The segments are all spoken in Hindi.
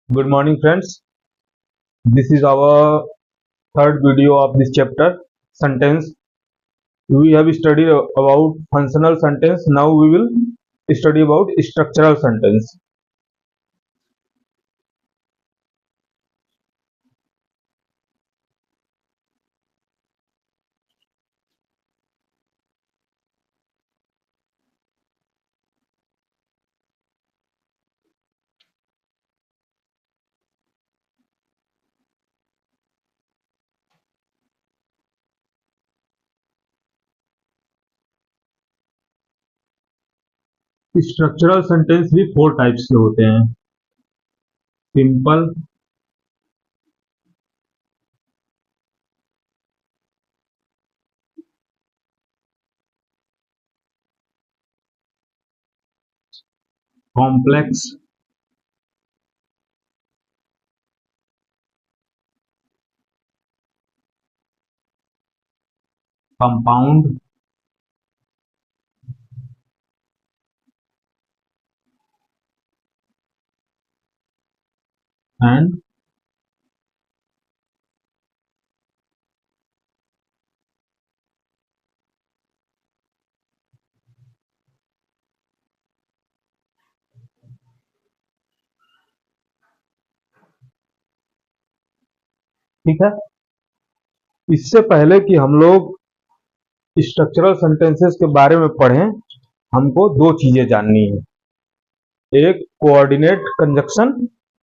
Good morning, friends. This is our third video of this chapter, sentence. We have studied about functional sentence. Now we will study about structural sentence. Structural sentence भी फोर टाइप्स के होते हैं। सिंपल, कॉम्प्लेक्स, कंपाउंड एंड ठीक है। इससे पहले कि हम लोग स्ट्रक्चरल सेंटेंसेस के बारे में पढ़ें, हमको दो चीजें जाननी है। एक कोऑर्डिनेट कंजक्शन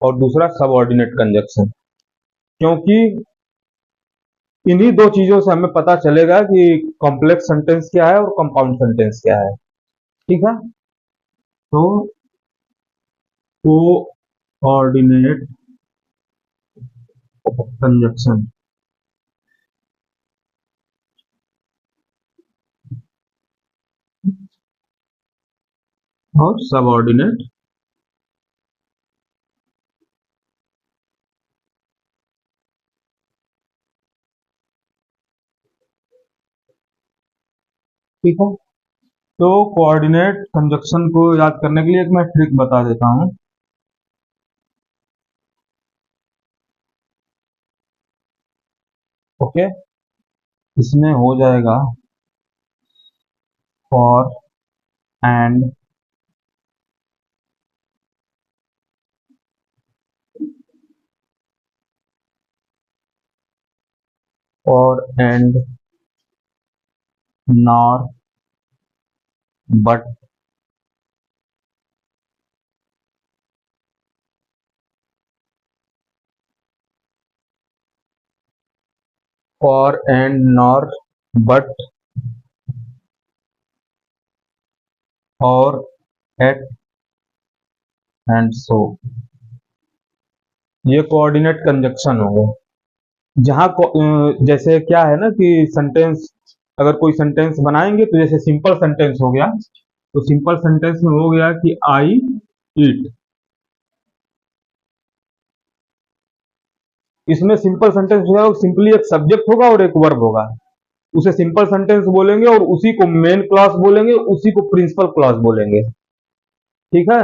और दूसरा सबऑर्डिनेट कंजक्शन। क्योंकि इन्हीं दो चीजों से हमें पता चलेगा कि कॉम्प्लेक्स सेंटेंस क्या है और कंपाउंड सेंटेंस क्या है। ठीक है, तो कोऑर्डिनेट कंजक्शन और सबऑर्डिनेट ठीक है। तो कोऑर्डिनेट कंजक्शन को याद करने के लिए एक मैं ट्रिक बता देता हूं। ओके, इसमें हो जाएगा फॉर एंड और and nor but for and nor but और एट एंड सो, ये कोऑर्डिनेट कंजक्शन हो गया। जहां जैसे क्या है ना कि सेंटेंस, अगर कोई सेंटेंस बनाएंगे तो जैसे सिंपल सेंटेंस हो गया, तो सिंपल सेंटेंस में हो गया कि आई ईट। इसमें सिंपल सेंटेंस जो है वो सिंपली एक सब्जेक्ट होगा और एक वर्ब होगा। उसे सिंपल सेंटेंस बोलेंगे और उसी को मेन क्लॉज बोलेंगे, उसी को प्रिंसिपल क्लॉज बोलेंगे। ठीक है,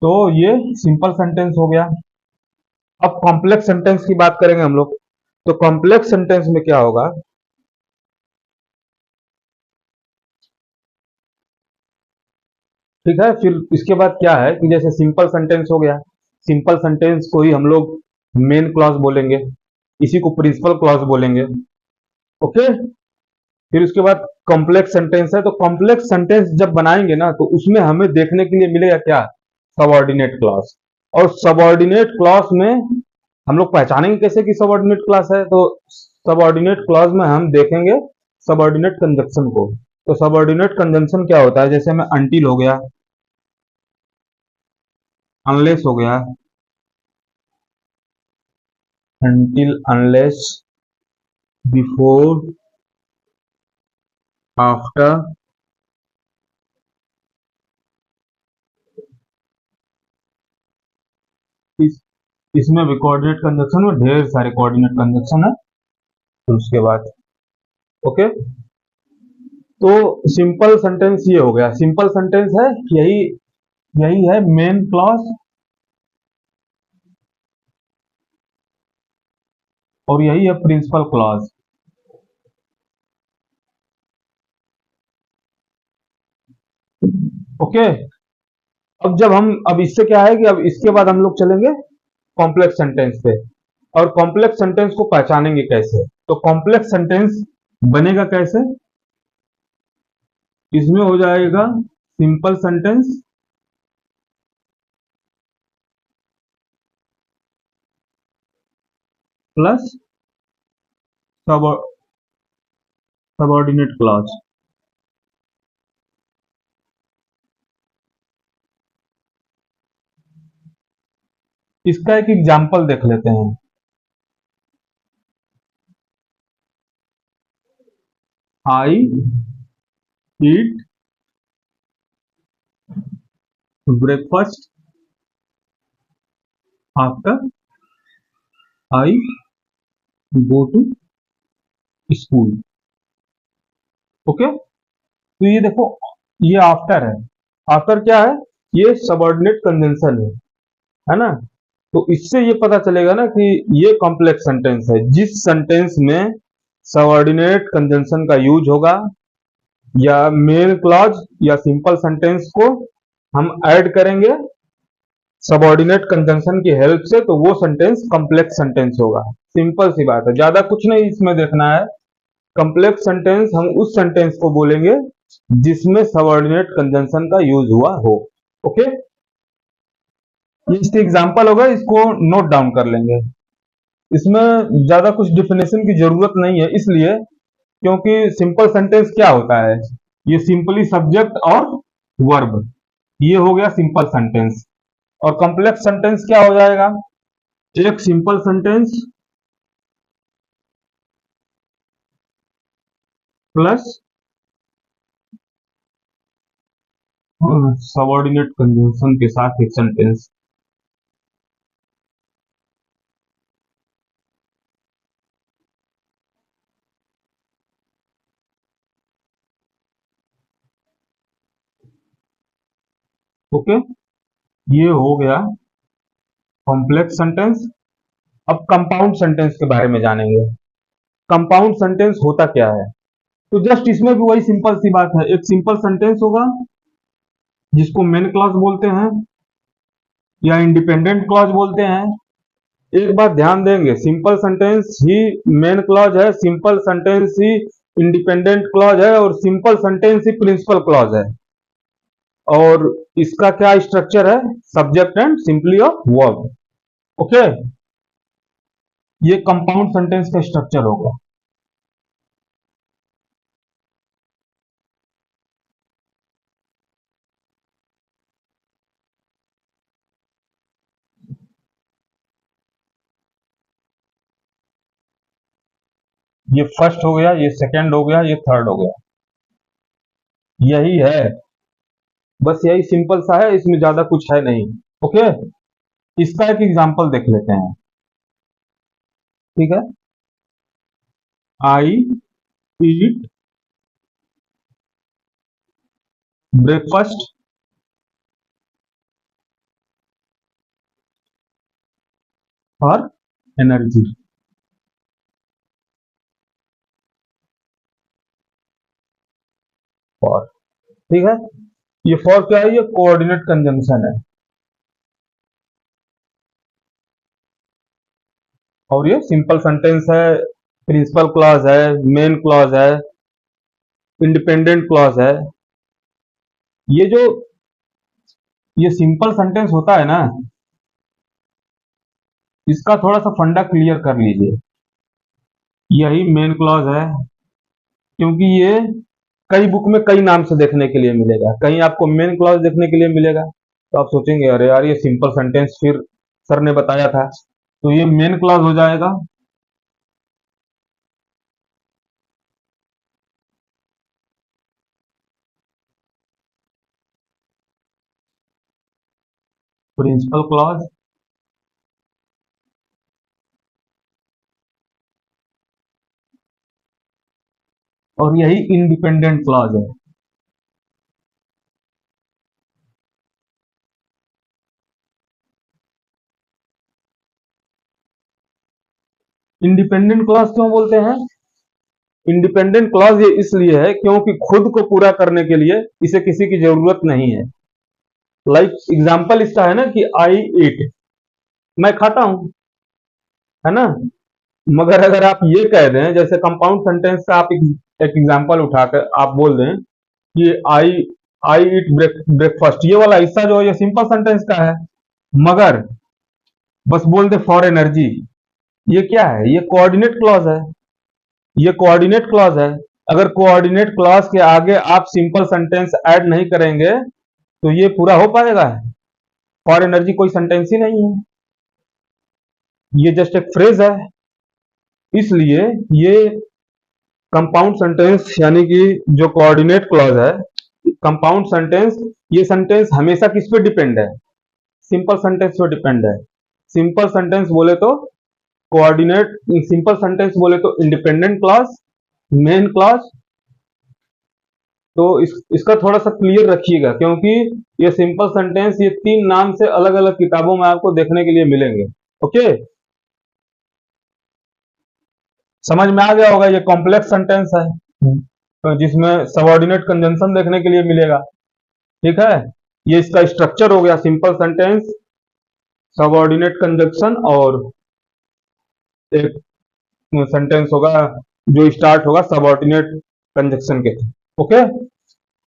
तो ये सिंपल सेंटेंस हो गया। अब कॉम्प्लेक्स सेंटेंस की बात करेंगे हम लोग। तो कॉम्प्लेक्स सेंटेंस में क्या होगा, ठीक है। फिर इसके बाद क्या है कि जैसे सिंपल सेंटेंस हो गया, सिंपल सेंटेंस को ही हम लोग मेन क्लॉज बोलेंगे, इसी को प्रिंसिपल क्लॉज बोलेंगे। ओके, फिर उसके बाद कॉम्प्लेक्स सेंटेंस है। तो कॉम्प्लेक्स सेंटेंस जब बनाएंगे ना, तो उसमें हमें देखने के लिए मिलेगा क्या, सबऑर्डिनेट क्लॉज। और सबऑर्डिनेट क्लॉज में हम लोग पहचानेंगे कैसे कि सबऑर्डिनेट क्लॉज है, तो सबऑर्डिनेट क्लॉज में हम देखेंगे सबऑर्डिनेट कंजक्शन को। तो सबऑर्डिनेट कंजंक्शन क्या होता है, जैसे हमें अनटिल हो गया, अनलेस हो गया, until unless before after इस इसमें भी कोऑर्डिनेट कंजक्शन में ढेर सारे कोऑर्डिनेट कंजक्शन है। तो उसके बाद ओके, तो सिंपल सेंटेंस ये हो गया। सिंपल सेंटेंस है यही, यही है मेन क्लॉज और यही है प्रिंसिपल क्लॉज। ओके। अब इससे क्या है कि अब इसके बाद हम लोग चलेंगे कॉम्प्लेक्स सेंटेंस पे। और कॉम्प्लेक्स सेंटेंस को पहचानेंगे कैसे, तो कॉम्प्लेक्स सेंटेंस बनेगा कैसे, इसमें हो जाएगा simple sentence plus subordinate clause. इसका एक एग्जांपल देख लेते हैं। I eat breakfast after I go to school. Okay, तो ये देखो, ये आफ्टर है। आफ्टर क्या है, ये सबऑर्डिनेट कंजंक्शन है ना। तो इससे ये पता चलेगा ना कि ये कॉम्प्लेक्स सेंटेंस है जिस सेंटेंस में सबऑर्डिनेट कंजंक्शन का यूज होगा, या मेन क्लॉज या सिंपल सेंटेंस को हम ऐड करेंगे सबऑर्डिनेट कंजंक्शन की हेल्प से, तो वो सेंटेंस कॉम्प्लेक्स सेंटेंस होगा। सिंपल सी बात है, ज्यादा कुछ नहीं इसमें देखना है। कॉम्प्लेक्स सेंटेंस हम उस सेंटेंस को बोलेंगे जिसमें सबऑर्डिनेट कंजंक्शन का यूज हुआ हो। ओके, ये इसके एग्जांपल होगा, इसको नोट डाउन कर लेंगे। इसमें ज्यादा कुछ डिफिनेशन की जरूरत नहीं है, इसलिए क्योंकि सिंपल सेंटेंस क्या होता है, ये सिंपली सब्जेक्ट और वर्ब, ये हो गया सिंपल सेंटेंस। और कॉम्प्लेक्स सेंटेंस क्या हो जाएगा, एक simple sentence plus subordinate conjunction के साथ एक सेंटेंस। ओके, ये हो गया कॉम्प्लेक्स सेंटेंस। अब कंपाउंड सेंटेंस के बारे में जानेंगे। कंपाउंड सेंटेंस होता क्या है, तो जस्ट इसमें भी वही सिंपल सी बात है, एक सिंपल सेंटेंस होगा जिसको मेन क्लॉज बोलते हैं या इंडिपेंडेंट क्लॉज बोलते हैं। एक बात ध्यान देंगे, सिंपल सेंटेंस ही मेन क्लॉज है, सिंपल सेंटेंस ही इंडिपेंडेंट क्लॉज है, और सिंपल सेंटेंस ही प्रिंसिपल क्लॉज है। और इसका क्या स्ट्रक्चर है, subject and simply of verb. Okay, ये कंपाउंड सेंटेंस का स्ट्रक्चर होगा। ये फर्स्ट हो गया, ये सेकंड हो गया, ये थर्ड हो गया, यही है। बस यही सिंपल सा है, इसमें ज्यादा कुछ है नहीं। ओके, इसका एक एग्जांपल देख लेते हैं। ठीक है, I eat breakfast for energy. For, ठीक है, ये फॉर क्या है, ये कोऑर्डिनेट कंजंक्शन है। और ये सिंपल सेंटेंस है, प्रिंसिपल क्लॉज है, मेन क्लॉज है, इंडिपेंडेंट क्लॉज है। ये जो ये सिंपल सेंटेंस होता है ना, इसका थोड़ा सा फंडा क्लियर कर लीजिए। यही मेन क्लॉज है, क्योंकि ये कई बुक में कई नाम से देखने के लिए मिलेगा। कहीं आपको मेन क्लॉज देखने के लिए मिलेगा, तो आप सोचेंगे अरे यार ये सिंपल सेंटेंस फिर सर ने बताया था, तो ये मेन क्लॉज हो जाएगा। प्रिंसिपल क्लॉज, और यही इंडिपेंडेंट क्लॉज है। इंडिपेंडेंट क्लॉज क्यों बोलते हैं? इंडिपेंडेंट क्लॉज ये इसलिए है क्योंकि खुद को पूरा करने के लिए इसे किसी की जरूरत नहीं है। लाइक एग्जाम्पल इसका है ना कि आई ईट, मैं खाता हूं, है ना। मगर अगर आप ये कह दें, जैसे कंपाउंड सेंटेंस का आप एक एग्जाम्पल उठाकर आप बोल दें कि आई आई ईट ब्रेकफास्ट, ये वाला हिस्सा जो है ये सिंपल सेंटेंस का है। मगर बस बोल दे फॉर एनर्जी, ये क्या है? ये कोऑर्डिनेट क्लॉज है। ये कोऑर्डिनेट क्लॉज है। अगर कोऑर्डिनेट क्लॉज के आगे आप सिंपल सेंटेंस ऐड नहीं करेंगे तो ये पूरा हो पाएगा? फॉर एनर्जी कोई सेंटेंस ही नहीं है, ये जस्ट एक फ्रेज है। इसलिए ये कंपाउंड सेंटेंस यानी कि जो कोऑर्डिनेट क्लॉज है, कंपाउंड सेंटेंस, ये सेंटेंस हमेशा किस पे डिपेंड है? सिंपल सेंटेंस पे डिपेंड है। सिंपल सेंटेंस बोले तो कोऑर्डिनेट, सिंपल सेंटेंस बोले तो इंडिपेंडेंट क्लॉज, मेन क्लॉज। तो इसका थोड़ा सा क्लियर रखिएगा, क्योंकि ये सिंपल सेंटेंस ये 3 नाम से अलग अलग किताबों में आपको देखने के लिए मिलेंगे। ओके, समझ में आ गया होगा। ये कॉम्प्लेक्स सेंटेंस है तो जिसमें सबऑर्डिनेट कंजंक्शन देखने के लिए मिलेगा। ठीक है, ये इसका स्ट्रक्चर हो गया, सिंपल सेंटेंस, सबऑर्डिनेट कंजंक्शन, और एक सेंटेंस होगा जो स्टार्ट होगा सबऑर्डिनेट कंजंक्शन के through. Okay,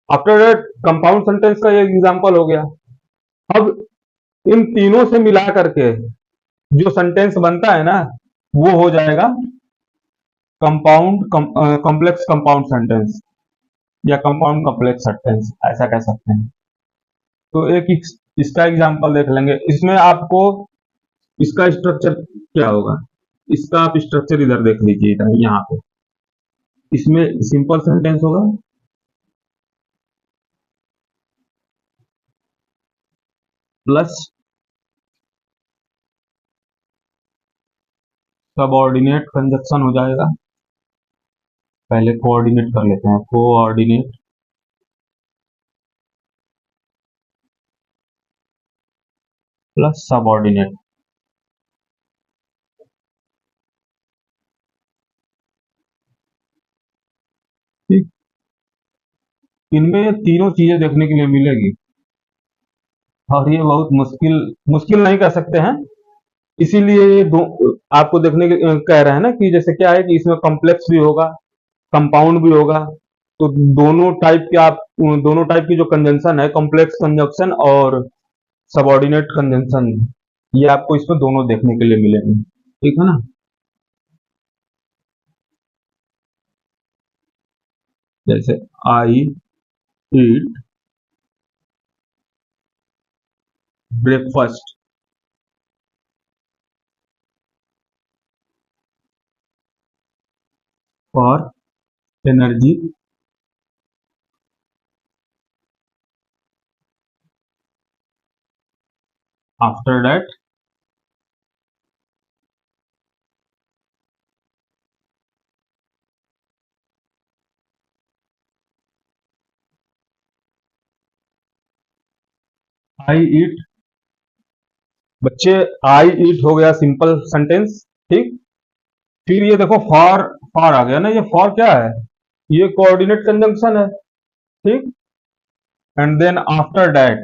after that compound sentence का ये एग्जांपल हो गया। अब इन तीनों से मिला करके जो सेंटेंस बनता है ना, वो हो जाएगा कंपाउंड कॉम्प्लेक्स कंपाउंड सेंटेंस या कंपाउंड कॉम्प्लेक्स सेंटेंस, ऐसा कह सकते हैं। तो एक इसका एग्जांपल देख लेंगे। इसमें आपको इसका स्ट्रक्चर क्या होगा, इसका आप स्ट्रक्चर इधर देख लीजिए, यहाँ पे इसमें सिंपल सेंटेंस होगा, प्लस सबऑर्डिनेट कंजक्शन हो जाएगा। पहले कोऑर्डिनेट कर लेते हैं, कोऑर्डिनेट प्लस सबऑर्डिनेट। ठीक, इनमें तीनों चीजें देखने के लिए मिलेगी, और ये बहुत मुश्किल मुश्किल नहीं कर सकते हैं। इसीलिए ये दो आपको देखने के कह रहे हैं ना, कि जैसे क्या है कि इसमें कॉम्प्लेक्स भी होगा, कंपाउंड भी होगा। तो दोनों टाइप की जो कंजंक्शन है, कॉम्प्लेक्स कंजंक्शन और सबऑर्डिनेट कंजंक्शन, ये आपको इसमें दोनों देखने के लिए मिलेंगे। ठीक है ना। जैसे I eat breakfast, for energy, after that I eat, बच्चे आई ईट हो गया सिंपल सेंटेंस। ठीक, फिर ये देखो फॉर, फॉर आ गया ना। ये फॉर क्या है? ये कोऑर्डिनेट कंजंक्शन है। ठीक, एंड देन आफ्टर दैट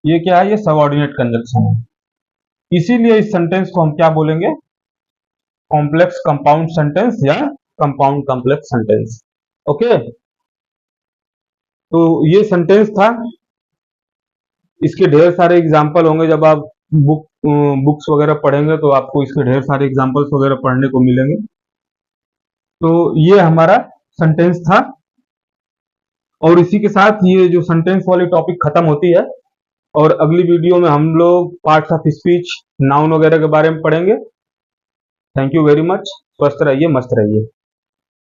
ये क्या है? ये सबऑर्डिनेट कंजंक्शन है। इसीलिए इस सेंटेंस को हम क्या बोलेंगे? कॉम्प्लेक्स कंपाउंड सेंटेंस या कंपाउंड कॉम्प्लेक्स सेंटेंस। ओके, तो ये सेंटेंस था। इसके ढेर सारे एग्जाम्पल होंगे, जब आप बुक्स वगैरह पढ़ेंगे तो आपको इसके ढेर सारे एग्जाम्पल्स वगैरह पढ़ने को मिलेंगे। तो ये हमारा सेंटेंस था, और इसी के साथ ये जो सेंटेंस वाली टॉपिक खत्म होती है। और अगली वीडियो में हम लोग पार्ट्स ऑफ स्पीच, नाउन वगैरह के बारे में पढ़ेंगे। Thank you very much. स्वस्थ रहिए, मस्त रहिए।